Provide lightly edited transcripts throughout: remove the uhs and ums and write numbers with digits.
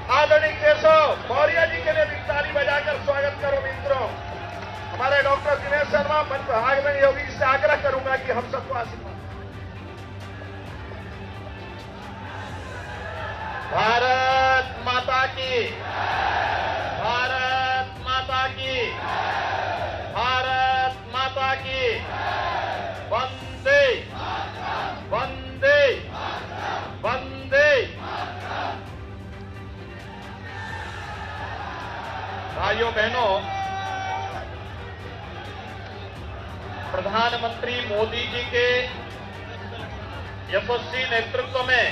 आदरणीय केशव मौर्य जी के लिए भी ताली बजाकर स्वागत करो मित्रों। हमारे डॉक्टर दिनेश शर्मा मंच पर आगमन योगी से आग्रह करूंगा कि हम सबको आशीर्वाद। भारत माता की, भारत माता की, भारत माता की, वंदे वंदे वंदे। भाइयों बहनों, प्रधानमंत्री मोदी जी के यशस्वी नेतृत्व में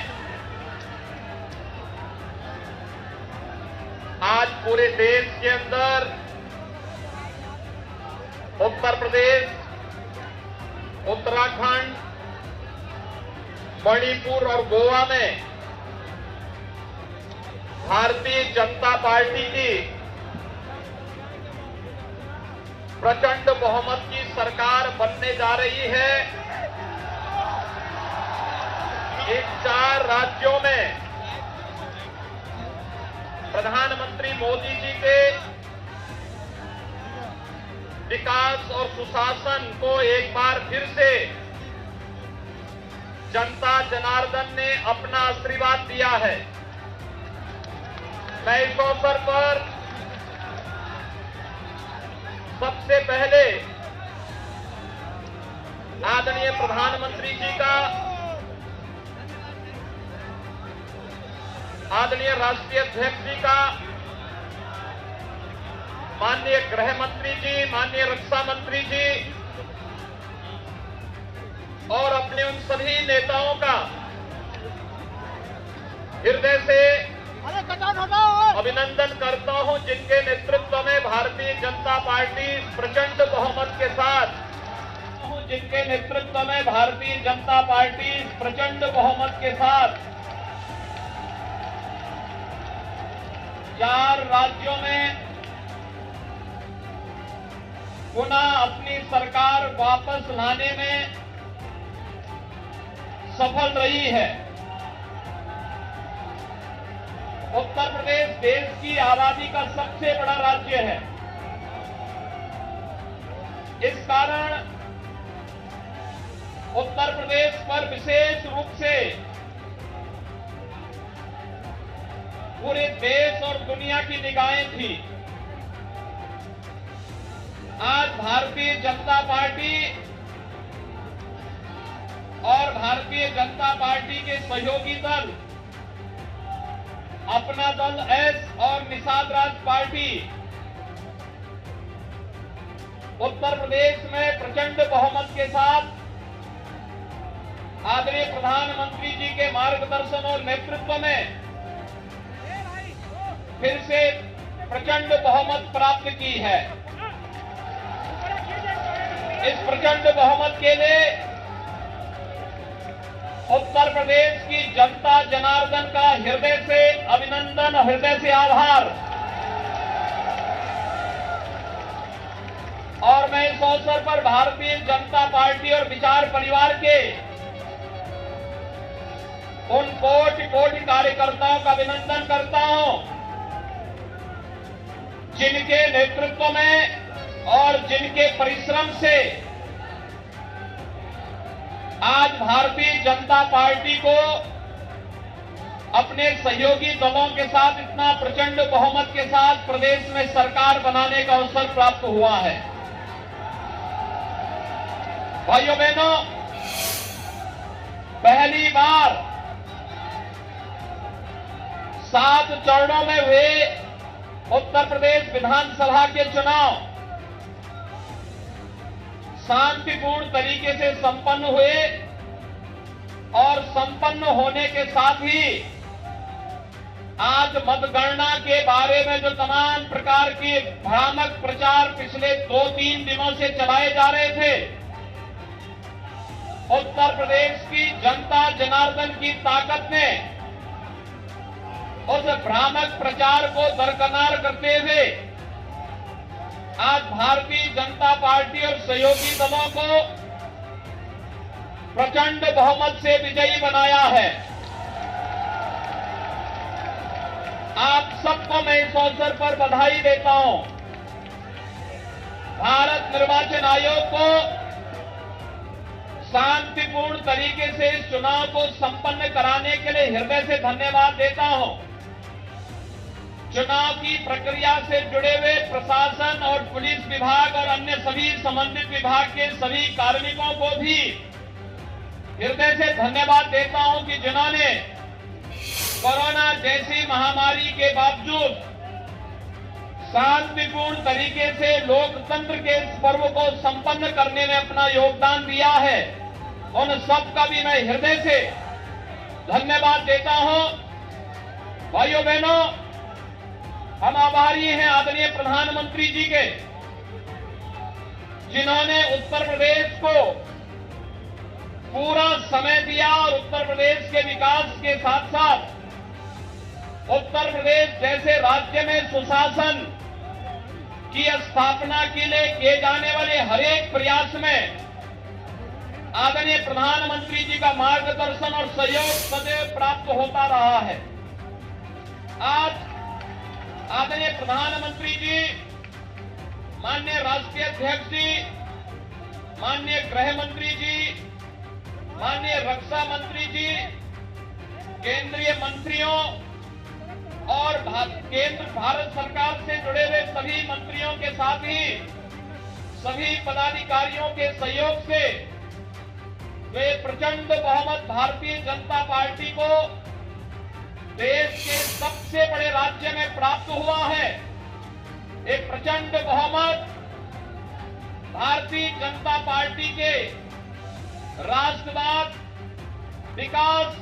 आज पूरे देश के अंदर उत्तर प्रदेश, उत्तराखंड, मणिपुर और गोवा में भारतीय जनता पार्टी की प्रचंड बहुमत की सरकार बनने जा रही है। इन 4 राज्यों में प्रधानमंत्री मोदी जी के विकास और सुशासन को एक बार फिर से जनता जनार्दन ने अपना आशीर्वाद दिया है। मैं इस अवसर पर सबसे पहले आदरणीय प्रधानमंत्री जी का, आदरणीय राष्ट्रीय अध्यक्ष जी का, माननीय गृह मंत्री जी, माननीय रक्षा मंत्री जी और अपने उन सभी नेताओं का हृदय से अभिनंदन करता हूं, जिनके नेतृत्व में भारतीय जनता पार्टी प्रचंड बहुमत के साथ, जिनके नेतृत्व में भारतीय जनता पार्टी प्रचंड बहुमत के साथ 4 राज्यों में पुनः अपनी सरकार वापस लाने में सफल रही है। उत्तर प्रदेश देश की आबादी का सबसे बड़ा राज्य है। इस कारण उत्तर प्रदेश पर विशेष रूप से पूरे देश और दुनिया की निगाहें थी। आज भारतीय जनता पार्टी और भारतीय जनता पार्टी के सहयोगी दल अपना दल एस और निषाद राज पार्टी उत्तर प्रदेश में प्रचंड बहुमत के साथ आदरणीय प्रधानमंत्री जी के मार्गदर्शन और नेतृत्व में फिर से प्रचंड बहुमत प्राप्त की है। इस प्रचंड बहुमत के लिए उत्तर प्रदेश की जनता जनार्दन का हृदय से अभिनंदन, हृदय से आभार। और मैं इस अवसर पर भारतीय जनता पार्टी और विचार परिवार के उन कोटि कार्यकर्ताओं का अभिनंदन करता हूं, जिनके नेतृत्व में और जिनके परिश्रम से आज भारतीय जनता पार्टी को अपने सहयोगी दलों के साथ इतना प्रचंड बहुमत के साथ प्रदेश में सरकार बनाने का अवसर प्राप्त हुआ है। भाइयों बहनों, पहली बार 7 चरणों में हुए उत्तर प्रदेश विधानसभा के चुनाव शांतिपूर्ण तरीके से संपन्न हुए और संपन्न होने के साथ ही आज मतगणना के बारे में जो तमाम प्रकार के भ्रामक प्रचार पिछले 2-3 दिनों से चलाए जा रहे थे, उत्तर प्रदेश की जनता जनार्दन की ताकत ने उस भ्रामक प्रचार को दरकिनार करते हुए आज भारतीय जनता पार्टी और सहयोगी दलों को प्रचंड बहुमत से विजयी बनाया है। आप सबको मैं इस अवसर पर बधाई देता हूं। भारत निर्वाचन आयोग को शांतिपूर्ण तरीके से इस चुनाव को संपन्न कराने के लिए हृदय से धन्यवाद देता हूं। चुनाव की प्रक्रिया से जुड़े हुए प्रशासन और पुलिस विभाग और अन्य सभी संबंधित विभाग के सभी कार्मिकों को भी हृदय से धन्यवाद देता हूं कि जिन्होंने कोरोना जैसी महामारी के बावजूद शांतिपूर्ण तरीके से लोकतंत्र के इस पर्व को संपन्न करने में अपना योगदान दिया है। उन सबका भी मैं हृदय से धन्यवाद देता हूं। भाइयों बहनों, हम आभारी हैं आदरणीय प्रधानमंत्री जी के, जिन्होंने उत्तर प्रदेश को पूरा समय दिया और उत्तर प्रदेश के विकास के साथ साथ उत्तर प्रदेश जैसे राज्य में सुशासन की स्थापना के लिए किए जाने वाले हर एक प्रयास में आदरणीय प्रधानमंत्री जी का मार्गदर्शन और सहयोग सदैव प्राप्त होता रहा है। आज आदरणीय प्रधानमंत्री जी, माननीय राष्ट्रीय अध्यक्ष जी, माननीय गृह मंत्री जी, माननीय रक्षा मंत्री जी, केंद्रीय मंत्रियों और केंद्र भारत सरकार से जुड़े हुए सभी मंत्रियों के साथ ही सभी पदाधिकारियों के सहयोग से वे प्रचंड बहुमत भारतीय जनता पार्टी को देश के सबसे बड़े राज्य में प्राप्त हुआ है। एक प्रचंड बहुमत भारतीय जनता पार्टी के राष्ट्रवाद, विकास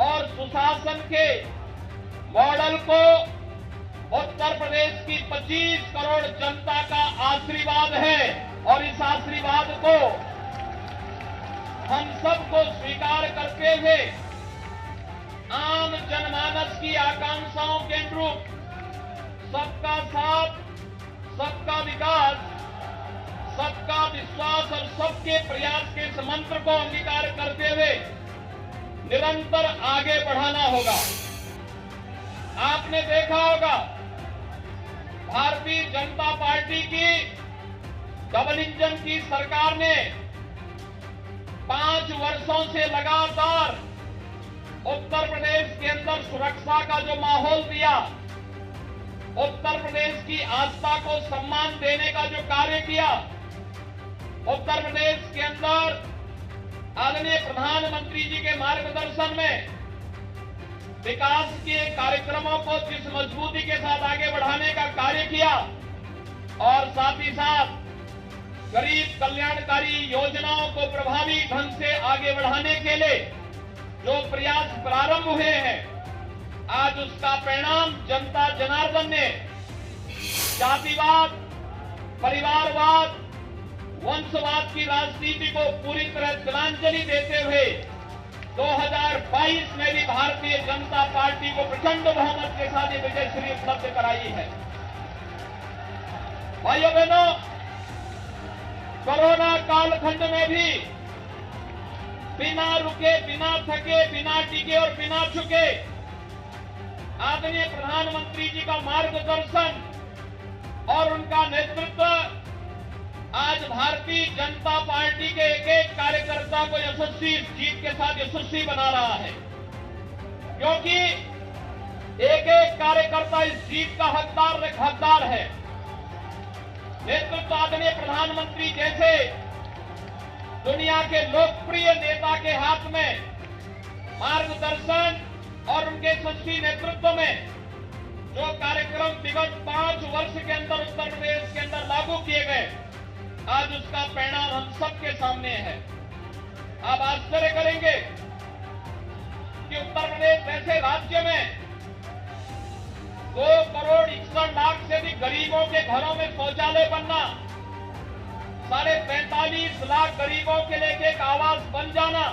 और सुशासन के मॉडल को उत्तर प्रदेश की 25 करोड़ जनता का आशीर्वाद है और इस आशीर्वाद को हम सबको स्वीकार करते हुए आम जनमानस की आकांक्षाओं के अनुरूप सबका साथ, सबका विकास, सबका विश्वास और सबके प्रयास के इस मंत्र को अंगीकार करते हुए निरंतर आगे बढ़ाना होगा। आपने देखा होगा भारतीय जनता पार्टी की डबल इंजन की सरकार ने 5 वर्षों से लगातार उत्तर प्रदेश के अंदर सुरक्षा का जो माहौल दिया, उत्तर प्रदेश की आस्था को सम्मान देने का जो कार्य किया, उत्तर प्रदेश के अंदर आदरणीय प्रधानमंत्री जी के मार्गदर्शन में विकास के कार्यक्रमों को जिस मजबूती के साथ आगे बढ़ाने का कार्य किया और साथ ही साथ गरीब कल्याणकारी योजनाओं को प्रभावी ढंग से आगे बढ़ाने के लिए जो प्रयास प्रारंभ हुए हैं, आज उसका परिणाम जनता जनार्दन ने जातिवाद, परिवारवाद, वंशवाद की राजनीति को पूरी तरह तिलांजलि देते हुए 2022 में भी भारतीय जनता पार्टी को प्रचंड बहुमत के साथ ये विजयश्री उपलब्ध कराई है। भाइयों बहनों, कोरोना कालखंड में भी बिना रुके, बिना थके, बिना टिके और बिना झुके आदरणीय प्रधानमंत्री जी का मार्गदर्शन और उनका नेतृत्व आज भारतीय जनता पार्टी के एक एक कार्यकर्ता को यशस्वी जीत के साथ यशस्वी बना रहा है, क्योंकि एक एक कार्यकर्ता इस जीत का हकदार है। नेतृत्व आदरणीय प्रधानमंत्री जैसे दुनिया के लोकप्रिय नेता के हाथ में मार्गदर्शन और उनके यशस्वी नेतृत्व में जो कार्यक्रम विगत 5 वर्ष के अंदर उत्तर प्रदेश के अंदर लागू किए गए, आज उसका परिणाम हम सबके सामने है। आप आश्चर्य करेंगे कि उत्तर प्रदेश जैसे राज्य में 2 करोड़ 61 लाख से भी गरीबों के घरों में शौचालय बनना, 45.5 लाख गरीबों के लिए एक आवास बन जाना,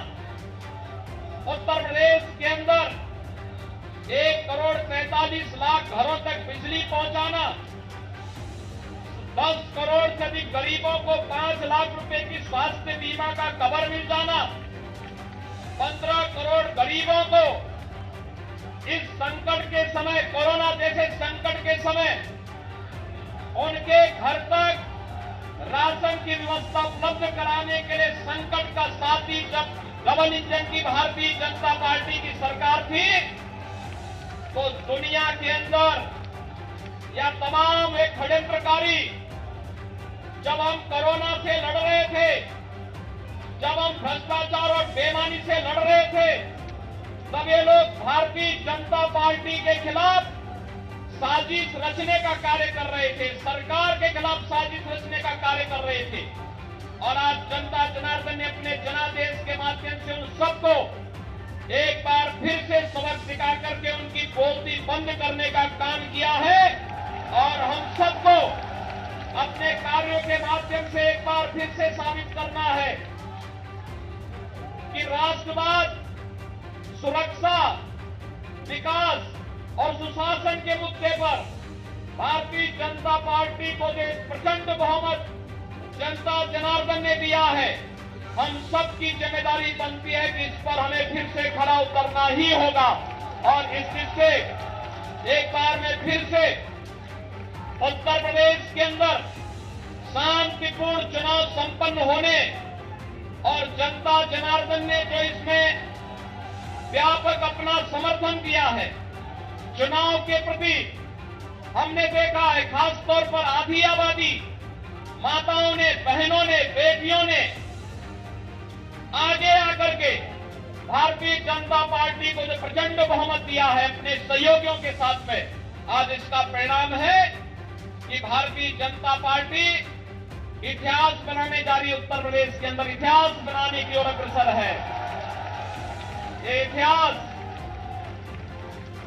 उत्तर प्रदेश के अंदर 1 करोड़ 45 लाख घरों तक बिजली पहुंचाना, 10 करोड़ से अधिक गरीबों को 5 लाख रुपए की स्वास्थ्य बीमा का कवर मिल जाना, 15 करोड़ गरीबों को इस संकट के समय, कोरोना जैसे संकट के समय उनके घर तक राशन की व्यवस्था उपलब्ध कराने के लिए संकट का साथी जब डबल इंजन की भारतीय जनता पार्टी की सरकार थी, तो दुनिया के अंदर या तमाम एक षड्यंत्रकारी जब हम कोरोना से लड़ रहे थे, जब हम भ्रष्टाचार और बेईमानी से लड़ रहे थे, तब ये लोग भारतीय जनता पार्टी के खिलाफ साजिश रचने का कार्य कर रहे थे, सरकार के खिलाफ साजिश रचने का कार्य कर रहे थे। और आज जनता जनार्दन ने अपने जनादेश के माध्यम से उन सबको एक बार फिर से सबक सिखा करके उनकी बोलती बंद करने का काम किया है। और हम सबको अपने कार्यों के माध्यम से एक बार फिर से साबित करना है कि राष्ट्रवाद, सुरक्षा, विकास और सुशासन के मुद्दे पर भारतीय जनता पार्टी को जो प्रचंड बहुमत जनता जनार्दन ने दिया है, हम सबकी जिम्मेदारी बनती है कि इस पर हमें फिर से खड़ा उतरना ही होगा। और इस चीज से एक बार में फिर से उत्तर प्रदेश के अंदर शांतिपूर्ण चुनाव संपन्न होने और जनता जनार्दन ने जो इसमें व्यापक अपना समर्थन दिया है चुनाव के प्रति, हमने देखा है खास तौर पर आधी आबादी, माताओं ने, बहनों ने, बेटियों ने आगे आकर के भारतीय जनता पार्टी को जो प्रचंड बहुमत दिया है अपने सहयोगियों के साथ में, आज इसका परिणाम है कि भारतीय जनता पार्टी इतिहास बनाने जा रही है। उत्तर प्रदेश के अंदर इतिहास बनाने की ओर अग्रसर है। ये इतिहास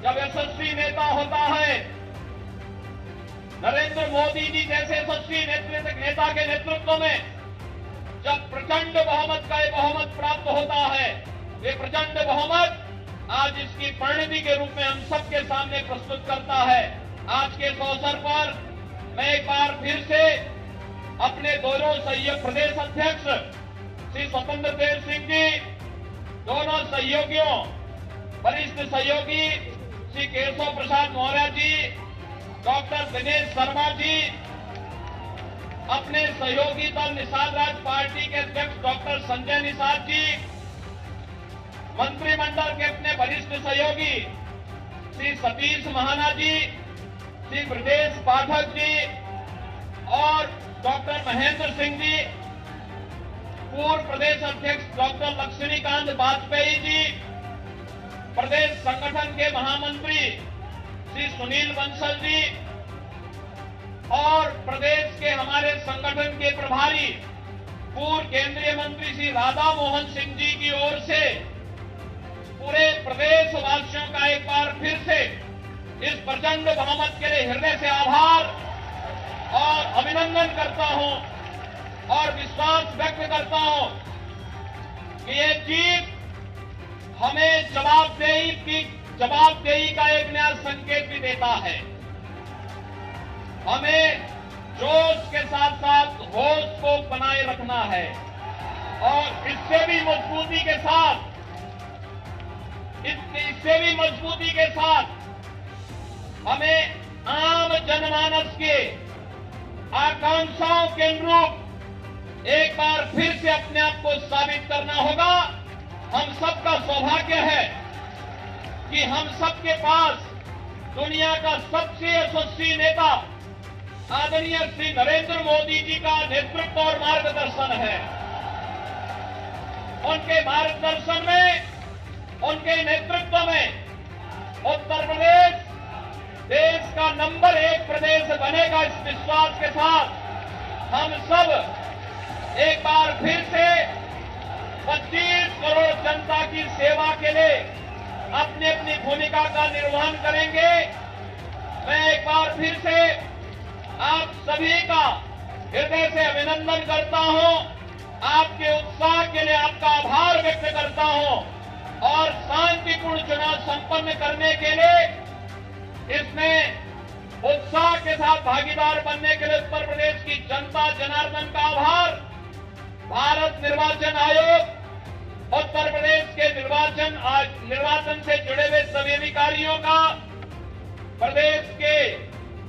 जब यशस्वी नेता होता है, नरेंद्र मोदी जी जैसे यशस्वी नेता के नेतृत्व में जब प्रचंड बहुमत का ये बहुमत प्राप्त होता है, ये प्रचंड बहुमत आज इसकी परिणति के रूप में हम सबके सामने प्रस्तुत करता है। आज के इस अवसर पर मैं एक बार फिर से अपने दोनों सहयोग प्रदेश अध्यक्ष श्री स्वतंत्र देव सिंह जी, दोनों सहयोगियों, वरिष्ठ सहयोगी श्री केशव प्रसाद मौर्य जी, डॉक्टर दिनेश शर्मा जी, अपने सहयोगी दल निषाद राज पार्टी के अध्यक्ष डॉक्टर संजय निषाद जी, मंत्रिमंडल के अपने वरिष्ठ सहयोगी श्री सतीश महाना जी, श्री ब्रजेश पाठक जी और डॉक्टर महेंद्र सिंह जी, पूर्व प्रदेश अध्यक्ष डॉक्टर लक्ष्मीकांत वाजपेयी जी, प्रदेश संगठन के महामंत्री श्री सुनील बंसल जी और प्रदेश के हमारे संगठन के प्रभारी पूर्व केंद्रीय मंत्री श्री राधा मोहन सिंह जी की ओर से पूरे प्रदेश वासियों का एक बार फिर से इस प्रचंड बहुमत के लिए हृदय से आभार और अभिनंदन करता हूं और विश्वास व्यक्त करता हूं कि ये जीत हमें जवाबदेही का एक नया संकेत भी देता है। हमें जोश के साथ साथ होश को बनाए रखना है और इससे भी मजबूती के साथ हमें आम जनमानस के आकांक्षाओं के अनुरूप एक बार फिर से अपने आप को साबित करना होगा। हम सबका सौभाग्य है कि हम सबके पास दुनिया का सबसे यशस्वी नेता आदरणीय श्री नरेंद्र मोदी जी का नेतृत्व और मार्गदर्शन है। उनके मार्गदर्शन में, उनके नेतृत्व में उत्तर प्रदेश देश का नंबर 1 प्रदेश बनेगा। इस विश्वास के साथ हम सब एक बार फिर से 25 करोड़ जनता की सेवा के लिए अपनी अपनी भूमिका का निर्वहन करेंगे। मैं एक बार फिर से आप सभी का हृदय से अभिनंदन करता हूं, आपके उत्साह के लिए आपका आभार व्यक्त करता हूं और शांतिपूर्ण चुनाव संपन्न करने के लिए इसमें उत्साह के साथ भागीदार बनने के लिए उत्तर प्रदेश की जनता जनार्दन का आभार, भारत निर्वाचन आयोग, उत्तर प्रदेश के निर्वाचन से जुड़े हुए सभी अधिकारियों का, प्रदेश के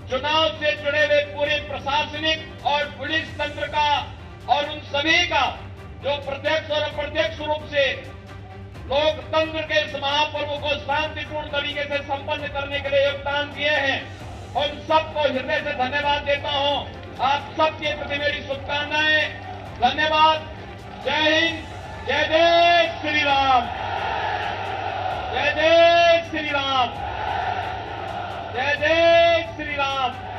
चुनाव से जुड़े हुए पूरे प्रशासनिक और पुलिस तंत्र का और उन सभी का जो प्रत्यक्ष और अप्रत्यक्ष रूप से लोकतंत्र के इस महापर्व को शांतिपूर्ण तरीके से संपन्न करने के लिए योगदान दिए हैं, उन सबको हृदय से धन्यवाद देता हूं। आप सबके प्रति मेरी शुभकामनाएं। धन्यवाद। जय हिंद। जय जय श्री राम। जय जय श्री राम। जय जय श्री राम।